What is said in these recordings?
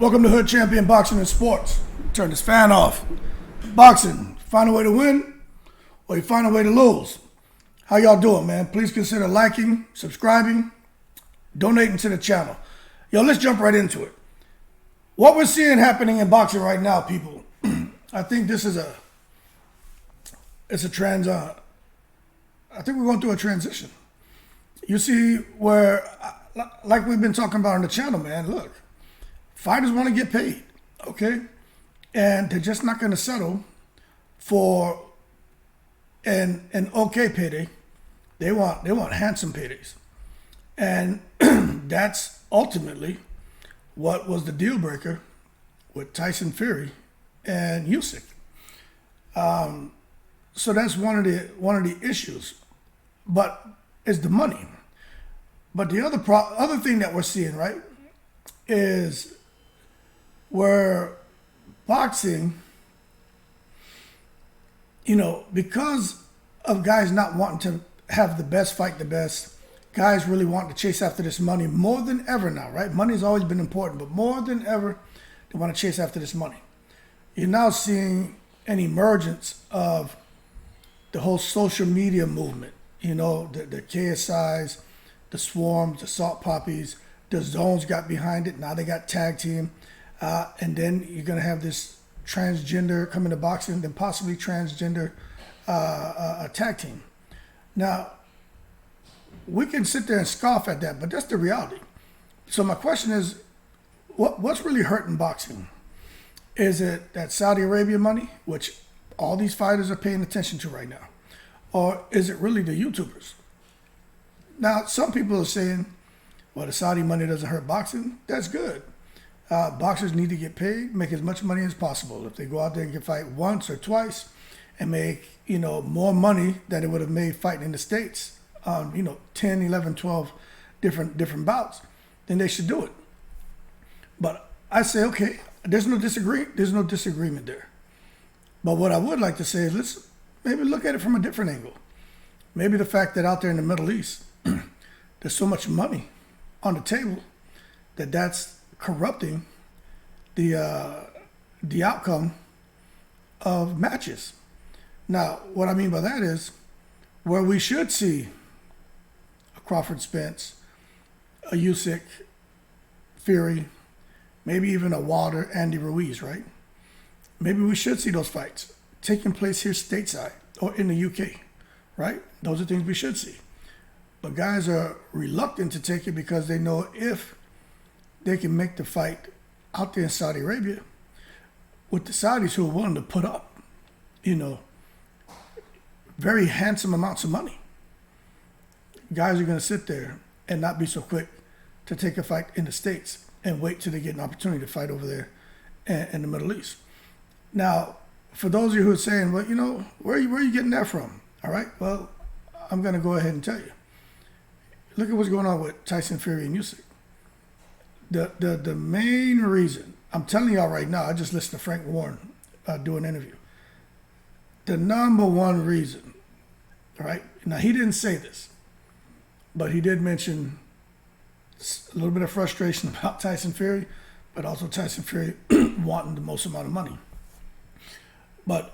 Welcome to Hood Champion Boxing and Sports. Turn this fan off. Boxing, find a way to win or you find a way to lose. How y'all doing, man? Please consider liking, subscribing, donating to the channel. Yo, let's jump right into it. What we're seeing happening in boxing right now, people, I think this is I think we're going through a transition. You see where, like we've been talking about on the channel, man, look, fighters want to get paid, okay? And they're just not going to settle for an okay payday. They want handsome paydays. And that's ultimately what was the deal breaker with Tyson Fury and Usyk. So that's one of the issues, but it's the money. But the other thing that we're seeing, right, is where boxing, because of guys not wanting to have the best fight the best, guys really want to chase after this money more than ever now, right? Money's always been important, but more than ever, they want to chase after this money. You're now seeing an emergence of the whole social media movement, the KSIs, the Swarms, the Salt Poppies, the Zones got behind it. Now they got tag team. And then you're going to have this transgender come into boxing, then possibly transgender tag team. Now, we can sit there and scoff at that, but that's the reality. So my question is, what's really hurting boxing? Is it that Saudi Arabia money, which all these fighters are paying attention to right now? Or is it really the YouTubers? Now, some people are saying, well, the Saudi money doesn't hurt boxing. That's good. Boxers need to get paid, make as much money as possible. If they go out there and can fight once or twice and make, more money than they would have made fighting in the States on, 10, 11, 12 different bouts, then they should do it. But I say, okay, there's no disagreement there. But what I would like to say is let's maybe look at it from a different angle. Maybe the fact that out there in the Middle East, there's so much money on the table that's corrupting the outcome of matches. Now, what I mean by that is where we should see a Crawford Spence, a Usyk, Fury, maybe even a Wilder, Andy Ruiz, right? Maybe we should see those fights taking place here stateside or in the UK, right? Those are things we should see. But guys are reluctant to take it because they know if they can make the fight out there in Saudi Arabia with the Saudis who are willing to put up, very handsome amounts of money. Guys are going to sit there and not be so quick to take a fight in the States and wait till they get an opportunity to fight over there in the Middle East. Now, for those of you who are saying, well, where are you getting that from? All right, well, I'm going to go ahead and tell you. Look at what's going on with Tyson Fury and Usyk. The main reason, I'm telling y'all right now, I just listened to Frank Warren do an interview. The number one reason, right? Now, he didn't say this, but he did mention a little bit of frustration about Tyson Fury, but also Tyson Fury wanting the most amount of money. But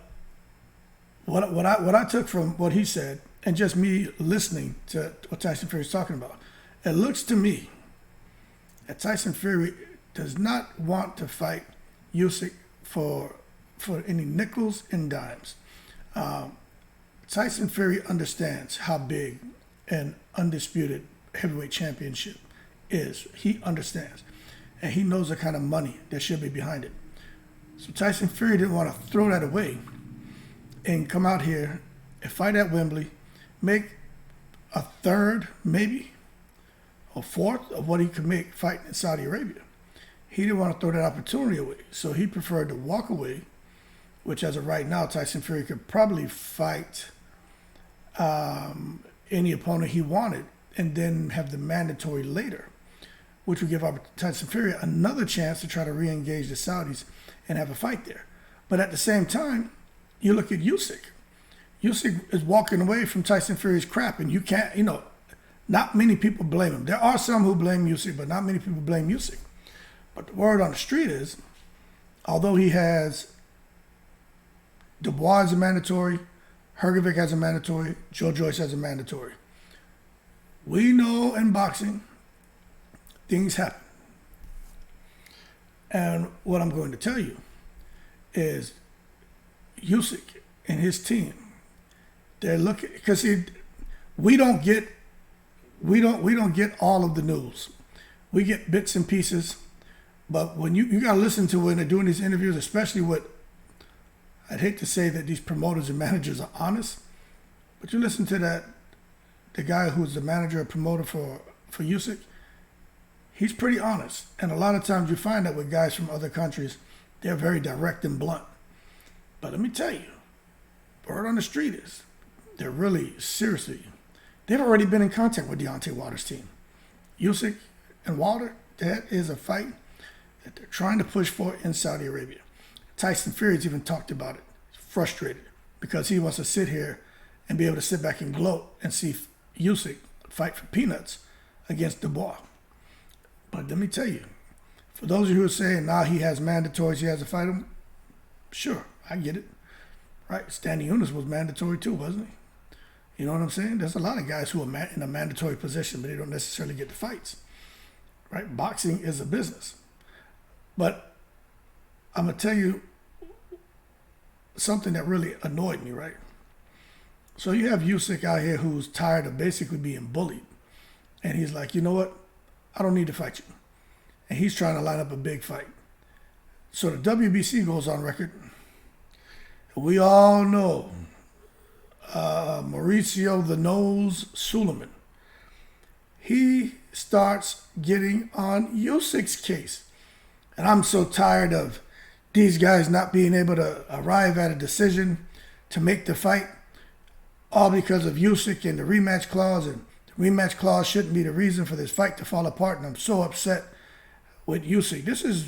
what I took from what he said, and just me listening to what Tyson Fury is talking about, it looks to me that Tyson Fury does not want to fight Usyk for any nickels and dimes. Tyson Fury understands how big an undisputed heavyweight championship is. He understands. And he knows the kind of money that should be behind it. So Tyson Fury didn't want to throw that away and come out here and fight at Wembley, make a third, maybe, or fourth of what he could make fighting in Saudi Arabia. He didn't want to throw that opportunity away. So he preferred to walk away, which as of right now, Tyson Fury could probably fight any opponent he wanted and then have the mandatory later, which would give Tyson Fury another chance to try to re-engage the Saudis and have a fight there. But at the same time, you look at Usyk. Usyk is walking away from Tyson Fury's crap, and you can't, not many people blame him. There are some who blame Usyk, but not many people blame Usyk. But the word on the street is, although he has Dubois as a mandatory, Hrgovic as a mandatory, Joe Joyce as a mandatory, we know in boxing, things happen. And what I'm going to tell you is Usyk and his team, they're looking, because we don't get all of the news. We get bits and pieces, but when you got to listen to when they're doing these interviews, especially with, I'd hate to say that these promoters and managers are honest, but you listen to the guy who's the manager and promoter for Usyk, he's pretty honest. And a lot of times you find that with guys from other countries, they're very direct and blunt. But let me tell you, word on the street is, they're really seriously, they've already been in contact with Deontay Wilder's team. Usyk and Wilder, that is a fight that they're trying to push for in Saudi Arabia. Tyson Fury's even talked about it. He's frustrated because he wants to sit here and be able to sit back and gloat and see Usyk fight for peanuts against Dubois. But let me tell you, for those of you who are saying, now he has mandatories, he has to fight him, sure, I get it. Right? Stanley Eunice was mandatory too, wasn't he? You know what I'm saying? There's a lot of guys who are in a mandatory position, but they don't necessarily get the fights. Right? Boxing is a business. But I'm going to tell you something that really annoyed me, right? So you have Usyk out here who's tired of basically being bullied. And he's like, you know what? I don't need to fight you. And he's trying to line up a big fight. So the WBC goes on record. We all know Mauricio the Nose Suleiman. He starts getting on Usyk's case. And I'm so tired of these guys not being able to arrive at a decision to make the fight, all because of Usyk and the rematch clause. And the rematch clause shouldn't be the reason for this fight to fall apart. And I'm so upset with Usyk. This is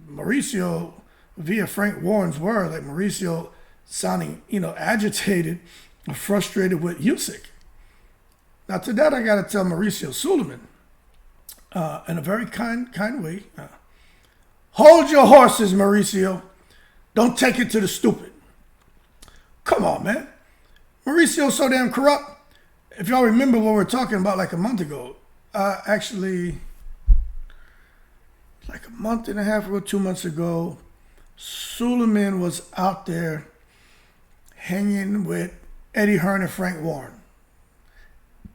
Mauricio, via Frank Warren's word, like Mauricio sounding, agitated or frustrated with Usyk. Now, to that, I got to tell Mauricio Suleiman, in a very kind way, hold your horses, Mauricio. Don't take it to the stupid. Come on, man. Mauricio's so damn corrupt. If y'all remember what we were talking about like a month ago, actually, like a month and a half or 2 months ago, Suleiman was out there hanging with Eddie Hearn and Frank Warren.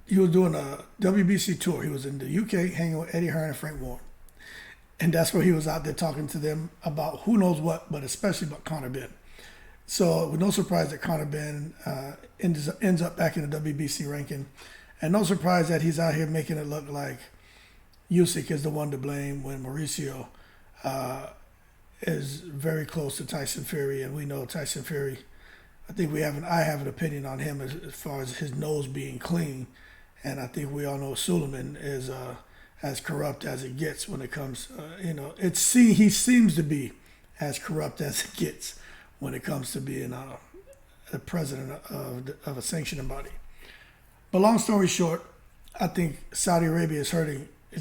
He was doing a WBC tour. He was in the UK hanging with Eddie Hearn and Frank Warren. And that's where he was out there talking to them about who knows what, but especially about Conor Benn. So it was no surprise that Conor Benn ends up back in the WBC ranking. And no surprise that he's out here making it look like Usyk is the one to blame when Mauricio is very close to Tyson Fury. And we know Tyson Fury, I have an opinion on him as far as his nose being clean. And I think we all know Suleiman is as corrupt as it gets when it comes, he seems to be as corrupt as it gets when it comes to being the president of a sanctioning body. But long story short, I think Saudi Arabia is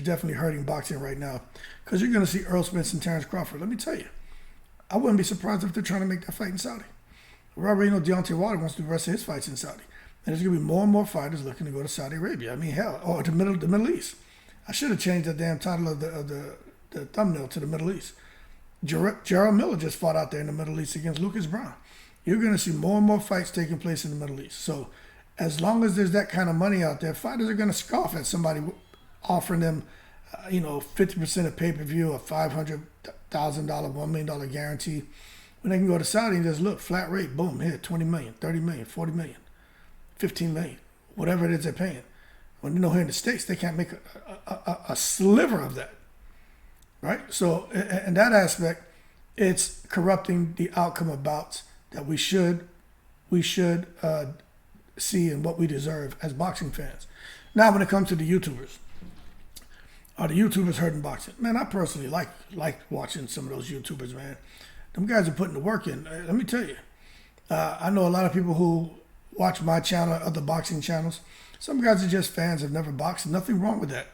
definitely hurting boxing right now, because you're going to see Earl Spence and Terrence Crawford. Let me tell you, I wouldn't be surprised if they're trying to make that fight in Saudi. We already know Deontay Wilder wants to do the rest of his fights in Saudi. And there's going to be more and more fighters looking to go to Saudi Arabia. I mean, hell, or the Middle East. I should have changed the damn title of the thumbnail to the Middle East. Gerald Miller just fought out there in the Middle East against Lucas Brown. You're going to see more and more fights taking place in the Middle East. So as long as there's that kind of money out there, fighters are going to scoff at somebody offering them, 50% of pay-per-view, a $500,000, $1 million guarantee. When they can go to Saudi and just look, flat rate, boom, here, 20 million, 30 million, 40 million, 15 million, whatever it is they're paying. When here in the States, they can't make a sliver of that, right? So in that aspect, it's corrupting the outcome of bouts that we should see and what we deserve as boxing fans. Now, when it comes to the YouTubers, are the YouTubers hurting boxing? Man, I personally like watching some of those YouTubers, man. Them guys are putting the work in. Let me tell you, I know a lot of people who watch my channel, other boxing channels. Some guys are just fans, have never boxed. Nothing wrong with that.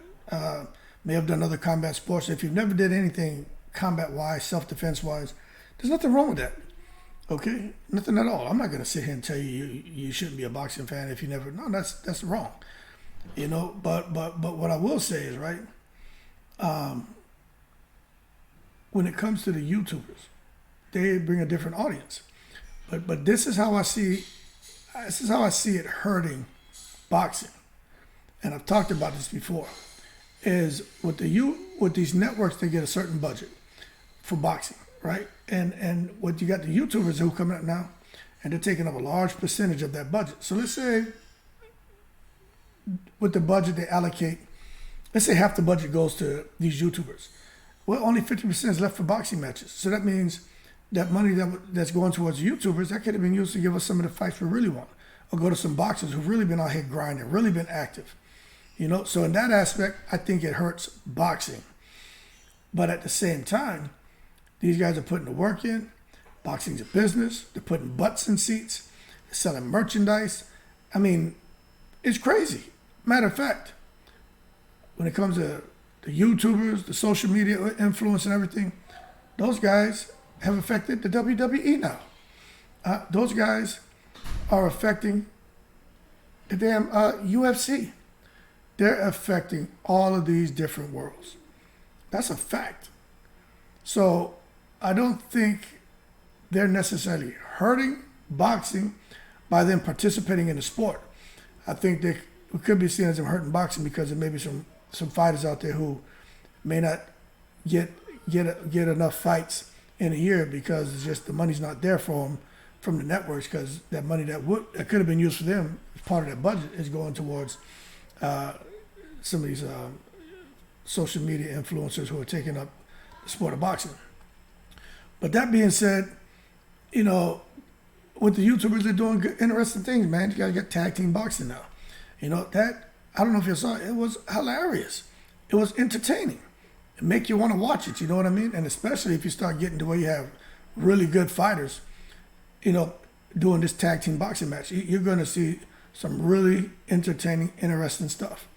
May have done other combat sports. If you've never did anything combat-wise, self-defense-wise. There's nothing wrong with that. Okay, nothing at all. I'm not gonna sit here and tell you shouldn't be a boxing fan if you never. No, that's wrong. But what I will say is, right. When it comes to the YouTubers, they bring a different audience. But this is how I see. This is how I see it hurting boxing. And I've talked about this before. Is with these networks, they get a certain budget for boxing, right? And what you got the YouTubers who come out now, and they're taking up a large percentage of that budget. So let's say with the budget they allocate, let's say half the budget goes to these YouTubers. Well, only 50% is left for boxing matches. So that means that money that's going towards YouTubers, that could have been used to give us some of the fights we really want, or go to some boxers who've really been out here grinding, really been active. So in that aspect, I think it hurts boxing. But at the same time, these guys are putting the work in. Boxing's a business. They're putting butts in seats. They're selling merchandise. I mean, it's crazy. Matter of fact, when it comes to the YouTubers, the social media influence and everything, those guys have affected the WWE now. Those guys are affecting the damn UFC. They're affecting all of these different worlds. That's a fact. So I don't think they're necessarily hurting boxing by them participating in the sport. I think we could be seen as them hurting boxing because there may be some fighters out there who may not get enough fights in a year because it's just the money's not there for them from the networks, because that money that could have been used for them as part of that budget is going towards some of these social media influencers who are taking up the sport of boxing. But that being said, with the YouTubers, they're doing good, interesting things, man. You got to get tag team boxing now. That, I don't know if you saw it, it was hilarious. It was entertaining. It make you want to watch it, you know what I mean? And especially if you start getting to where you have really good fighters, doing this tag team boxing match, you're going to see some really entertaining, interesting stuff.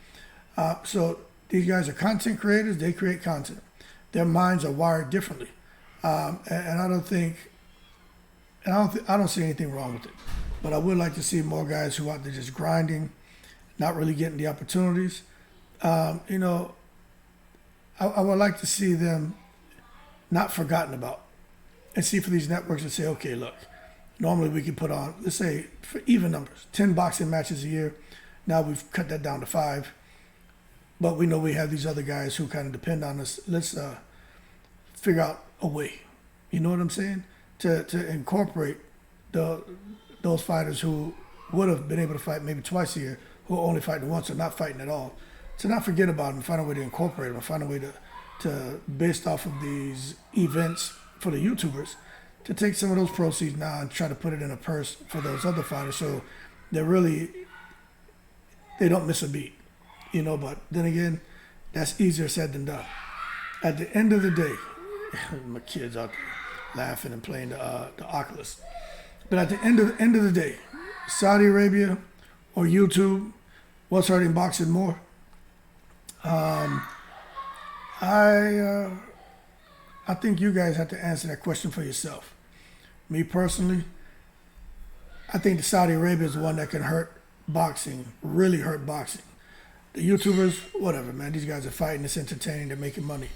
So these guys are content creators. They create content. Their minds are wired differently. And I don't see anything wrong with it. But I would like to see more guys who are out there just grinding, not really getting the opportunities. I would like to see them not forgotten about, and see for these networks to say, okay, look, normally we could put on, let's say, for even numbers, 10 boxing matches a year. Now we've cut that down to 5. But we know we have these other guys who kind of depend on us. Let's figure out a way, you know what I'm saying, to incorporate those fighters who would have been able to fight maybe twice a year, who are only fighting once or not fighting at all, to not forget about them, find a way to incorporate them, find a way to based off of these events for the YouTubers, to take some of those proceeds now and try to put it in a purse for those other fighters, so they don't miss a beat. But then again, that's easier said than done. At the end of the day, my kids out there laughing and playing the Oculus. But at the end of the day, Saudi Arabia or YouTube, what's hurting boxing more? I think you guys have to answer that question for yourself. Me personally, I think the Saudi Arabia is the one that can hurt boxing, really hurt boxing. The YouTubers, whatever, man. These guys are fighting. It's entertaining. They're making money.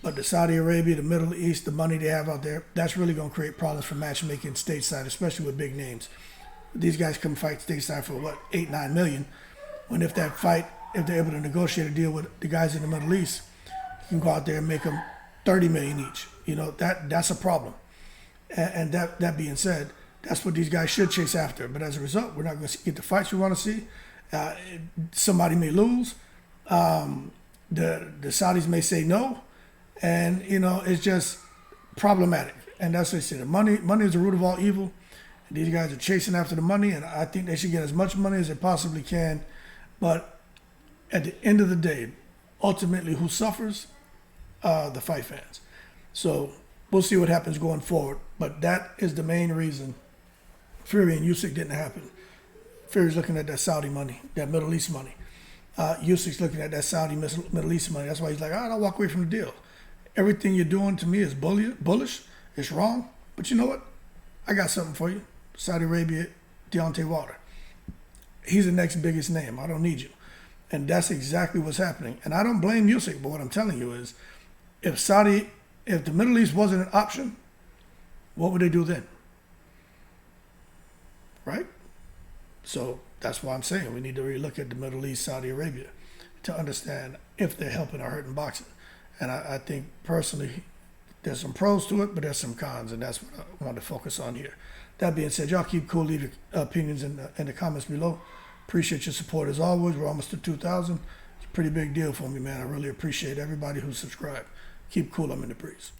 But the Saudi Arabia, the Middle East, the money they have out there, that's really going to create problems for matchmaking stateside, especially with big names. These guys come fight stateside for, $8-9 million. When if they're able to negotiate a deal with the guys in the Middle East, you can go out there and make them $30 million each. That's a problem. And that being said, that's what these guys should chase after. But as a result, we're not going to get the fights we want to see. Somebody may lose. The Saudis may say no, and it's just problematic. And that's what they say. The money is the root of all evil. And these guys are chasing after the money, and I think they should get as much money as they possibly can. But at the end of the day, ultimately, who suffers? The fight fans. So we'll see what happens going forward. But that is the main reason Fury and Usyk didn't happen. Fury's looking at that Saudi money, that Middle East money. Usyk's looking at that Saudi Middle East money. That's why he's like, I'll walk away from the deal. everything you're doing to me is bullish. It's wrong. But you know what? I got something for you. Saudi Arabia, Deontay Wilder. He's the next biggest name. I don't need you. And that's exactly what's happening. And I don't blame Usyk, but what I'm telling you is, if the Middle East wasn't an option, what would they do then? Right? So that's why I'm saying we need to really look at the Middle East, Saudi Arabia, to understand if they're helping or hurting boxing. And I think personally, there's some pros to it, but there's some cons, and that's what I want to focus on here. That being said, y'all keep cool. Leave your opinions in the comments below. Appreciate your support as always. We're almost to 2,000. It's a pretty big deal for me, man. I really appreciate everybody who subscribed. Keep cool. I'm in the breeze.